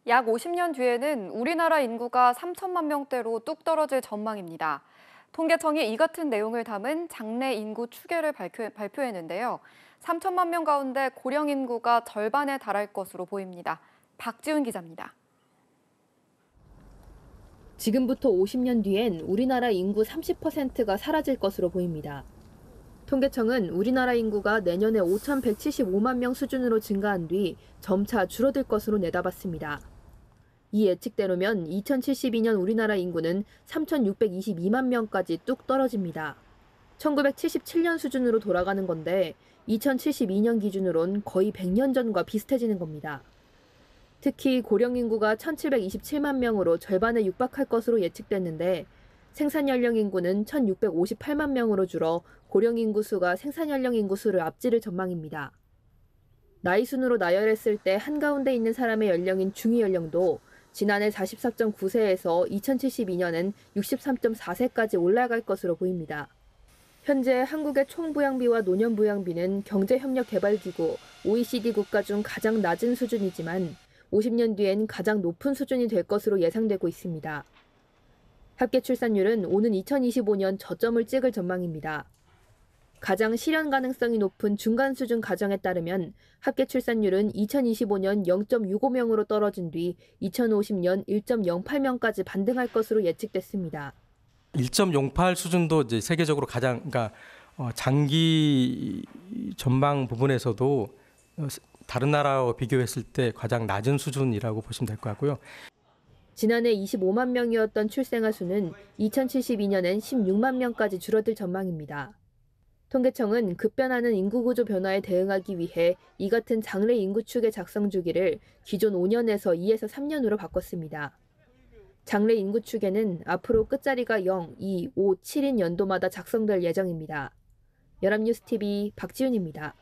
약 50년 뒤에는 우리나라 인구가 3천만 명대로 뚝 떨어질 전망입니다. 통계청이 이 같은 내용을 담은 장래 인구 추계를 발표했는데요. 3천만 명 가운데 고령 인구가 절반에 달할 것으로 보입니다. 박지훈 기자입니다. 지금부터 50년 뒤엔 우리나라 인구 30%가 사라질 것으로 보입니다. 통계청은 우리나라 인구가 내년에 5,175만 명 수준으로 증가한 뒤 점차 줄어들 것으로 내다봤습니다. 이 예측대로면 2072년 우리나라 인구는 3,622만 명까지 뚝 떨어집니다. 1977년 수준으로 돌아가는 건데 2072년 기준으로는 거의 100년 전과 비슷해지는 겁니다. 특히 고령 인구가 1,727만 명으로 절반에 육박할 것으로 예측됐는데 생산 연령 인구는 1,658만 명으로 줄어 고령 인구 수가 생산 연령 인구 수를 앞지를 전망입니다. 나이 순으로 나열했을 때 한가운데 있는 사람의 연령인 중위 연령도 지난해 44.9세에서 2072년엔 63.4세까지 올라갈 것으로 보입니다. 현재 한국의 총부양비와 노년부양비는 경제협력개발기구 OECD 국가 중 가장 낮은 수준이지만 50년 뒤엔 가장 높은 수준이 될 것으로 예상되고 있습니다. 합계 출산율은 오는 2025년 저점을 찍을 전망입니다. 가장 실현 가능성이 높은 중간 수준 가정에 따르면 합계 출산율은 2025년 0.65명으로 떨어진 뒤 2050년 1.08명까지 반등할 것으로 예측됐습니다. 1.08 수준도 이제 세계적으로 가장 장기 전망 부분에서도 다른 나라와 비교했을 때 가장 낮은 수준이라고 보시면 될 것 같고요. 지난해 25만 명이었던 출생아 수는 2072년엔 16만 명까지 줄어들 전망입니다. 통계청은 급변하는 인구구조 변화에 대응하기 위해 이 같은 장래 인구축의 작성 주기를 기존 5년에서 2에서 3년으로 바꿨습니다. 장래 인구축에는 앞으로 끝자리가 0, 2, 5, 7인 연도마다 작성될 예정입니다. 연합뉴스TV 박지훈입니다.